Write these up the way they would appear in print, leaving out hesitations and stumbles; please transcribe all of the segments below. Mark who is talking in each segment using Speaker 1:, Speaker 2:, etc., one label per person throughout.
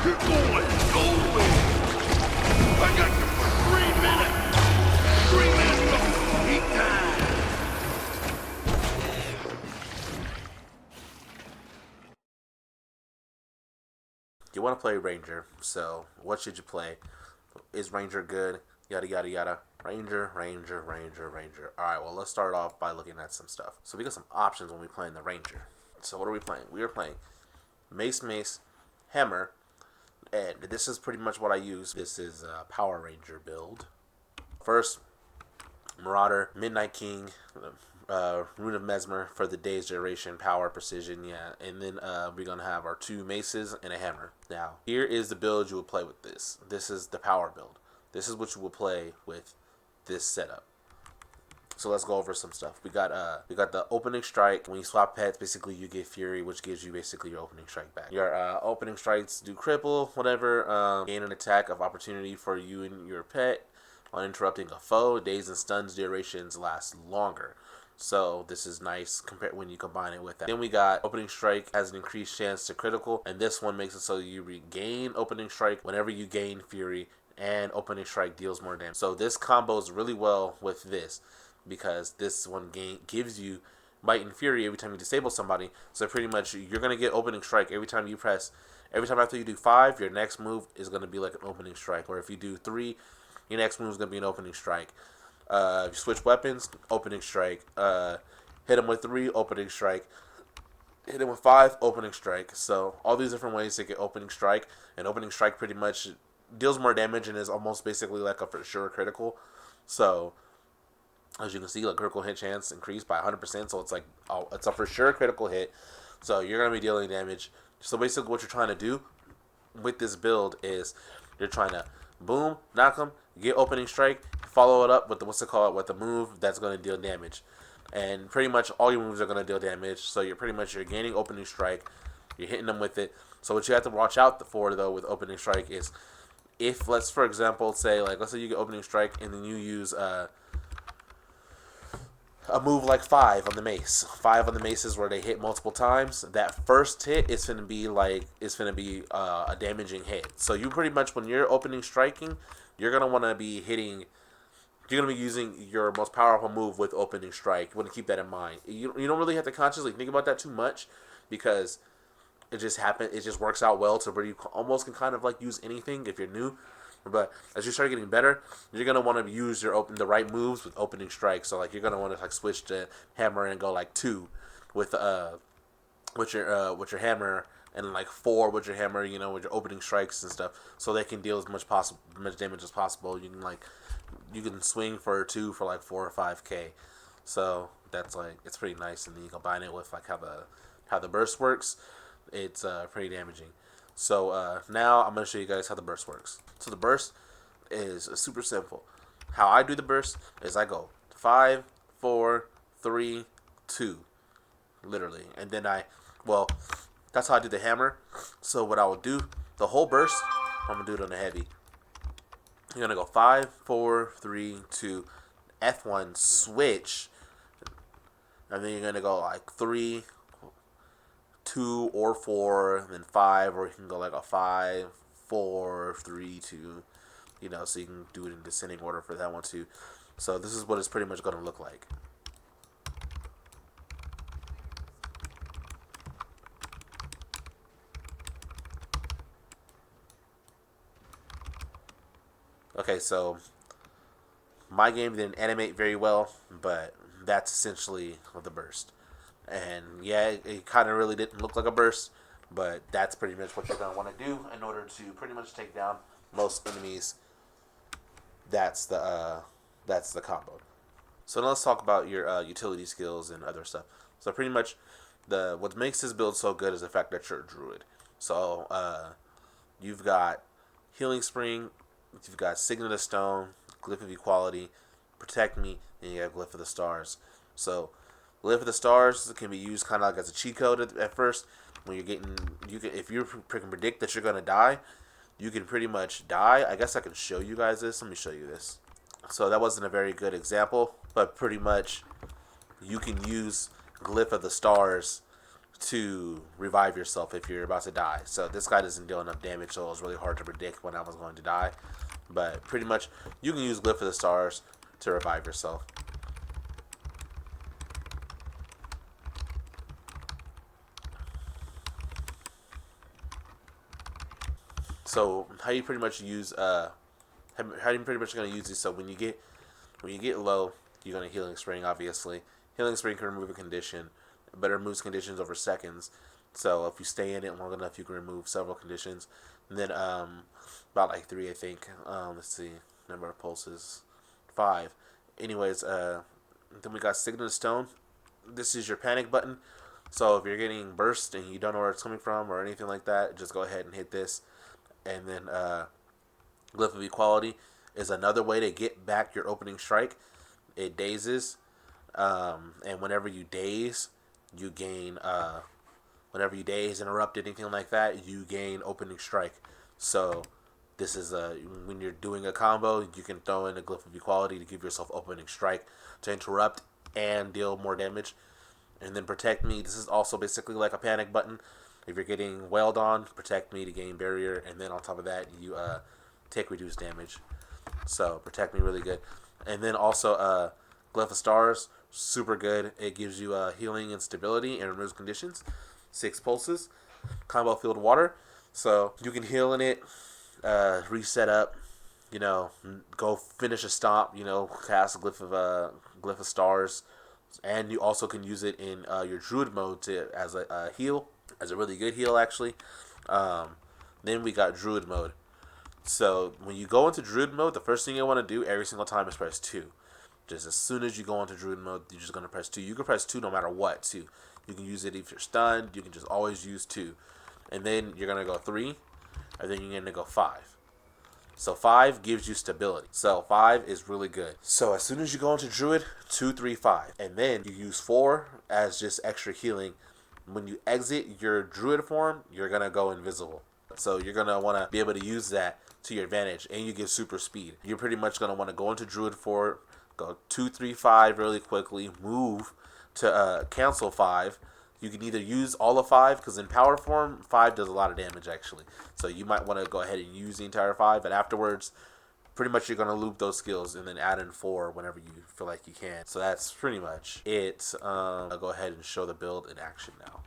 Speaker 1: You're going nowhere. I got you for 3 minutes. 3 minutes of peak time.
Speaker 2: You want to play Ranger, so what should you play? Is Ranger good? Yada yada yada. Ranger, Ranger, Ranger, Ranger. Alright, well, let's start off by looking at some stuff. So we got some options when we play in the Ranger. So what are we playing? We are playing Mace, Mace, Hammer, and this is pretty much what I use. This is a Power Ranger build. First, Marauder, Midnight King, Rune of Mesmer for the day's duration, power, precision, yeah. And then we're going to have our 2 maces and a hammer. Now, here is the build you will play with this. This is the power build. This is what you will play with this setup. So let's go over some stuff. We got the opening strike. When you swap pets, basically you get Fury, which gives you basically your opening strike back. Your opening strikes do cripple, whatever. Gain an attack of opportunity for you and your pet on interrupting a foe. Days and stuns durations last longer. So this is nice compared when you combine it with that. Then we got opening strike has an increased chance to critical, and this one makes it so you regain opening strike whenever you gain Fury, and opening strike deals more damage. So this combos really well with this because this one gives you Might and Fury every time you disable somebody. So pretty much you're gonna get opening strike every time you press. Every time after you do 5, your next move is gonna be like an opening strike. Or if you do 3, your next move is gonna be an opening strike. If you switch weapons, opening strike. Hit him with 3, opening strike. Hit him with 5, opening strike. So all these different ways to get opening strike, and opening strike pretty much deals more damage and is almost basically like a for sure critical. So as you can see, like critical hit chance increased by 100%. So it's like it's a for sure critical hit. So you're gonna be dealing damage. So basically, what you're trying to do with this build is you're trying to boom, knock him, get opening strike, follow it up with the with the move that's going to deal damage, and pretty much all your moves are going to deal damage. So you're gaining opening strike, you're hitting them with it. So what you have to watch out for though with opening strike is if let's for example say let's say you get opening strike and then you use a move like 5 on the mace. 5 on the maces where they hit multiple times. That first hit is gonna be a damaging hit. So you pretty much when you're opening striking, you're gonna want to be hitting. You're gonna be using your most powerful move with opening strike. You want to keep that in mind. You don't really have to consciously think about that too much because it just happens. It just works out well to where you almost can kind of use anything if you're new. But as you start getting better, you're gonna want to use the right moves with opening strike. So you're gonna want to switch to hammer and go 2 with your hammer and 4 with your hammer. With your opening strikes and stuff, so they can deal as much damage as possible. You can swing for 2 for 4 or 5k. So that's it's pretty nice. And then you combine it with how the burst works. It's pretty damaging. So now I'm going to show you guys how the burst works. So the burst is super simple. How I do the burst is I go 5, 4, 3, 2. Literally. And then that's how I do the hammer. So what I will do, the whole burst, I'm going to do it on the heavy. You're going to go 5, 4, 3, 2, F1, switch. And then you're going to go 3, 2 or 4, then 5, or you can go a 5, 4, 3, 2, so you can do it in descending order for that one too. So this is what it's pretty much going to look like. Okay, so my game didn't animate very well, but that's essentially the burst. And yeah, it kind of really didn't look like a burst, but that's pretty much what you're going to want to do in order to pretty much take down most enemies. That's the combo. So now let's talk about your utility skills and other stuff. So pretty much what makes this build so good is the fact that you're a druid. So you've got Healing Spring, you've got Signet of Stone, Glyph of Equality, Protect Me, and you have Glyph of the Stars. So Glyph of the Stars can be used kind of as a cheat code at first. When if you can predict that you're gonna die, you can pretty much die. I guess I can show you guys this. Let me show you this. So that wasn't a very good example, but pretty much you can use Glyph of the Stars to revive yourself if you're about to die. So this guy doesn't deal enough damage, so it was really hard to predict when I was going to die. But pretty much, you can use Glyph of the Stars to revive yourself. So how you pretty much use how you pretty much gonna use these? So when you get low, you're gonna Healing Spring. Obviously, Healing Spring can remove a condition, but it removes conditions over seconds. So if you stay in it long enough, you can remove several conditions. And then about like 3, I think. Let's see, number of pulses, 5. Anyways, then we got Signet Stone. This is your panic button. So if you're getting burst and you don't know where it's coming from or anything like that, just go ahead and hit this. And then Glyph of Equality is another way to get back your opening strike. It dazes, and whenever you daze, you gain. Whenever you daze, interrupt, anything like that, you gain opening strike. So this is when you're doing a combo, you can throw in a Glyph of Equality to give yourself opening strike to interrupt and deal more damage. And then Protect Me. This is also basically like a panic button. If you're getting wailed on, Protect Me to gain barrier, and then on top of that, you take reduced damage. So Protect Me, really good. And then also Glyph of Stars, super good. It gives you healing and stability and removes conditions. 6 pulses. Combo Field Water, so you can heal in it, reset up, go finish a stomp, cast Glyph of Stars, and you also can use it in your Druid mode as a heal. As a really good heal, actually. Then we got Druid mode. So when you go into Druid mode, the first thing you want to do every single time is press 2. Just as soon as you go into Druid mode, you're just going to press 2. You can press 2 no matter what, too. You can use it if you're stunned. You can just always use 2. And then you're going to go 3. And then you're going to go 5. So 5 gives you stability. So 5 is really good. So as soon as you go into Druid, 2, 3, 5. And then you use 4 as just extra healing. When you exit your Druid form, you're going to go invisible. So you're going to want to be able to use that to your advantage. And you get super speed. You're pretty much going to want to go into Druid form, go 2, 3, 5 really quickly, move to cancel 5. You can either use all of 5, because in power form, 5 does a lot of damage, actually. So you might want to go ahead and use the entire 5, but afterwards, pretty much you're going to loop those skills and then add in 4 whenever you feel like you can. So that's pretty much it. I'll go ahead and show the build in action now.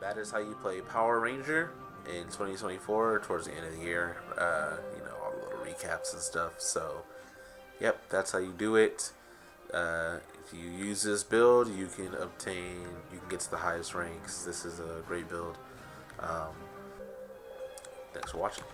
Speaker 2: That is how you play Power Ranger in 2024 towards the end of the year. All the little recaps and stuff. So, yep, that's how you do it. If you use this build, you can get to the highest ranks. This is a great build. Thanks for watching.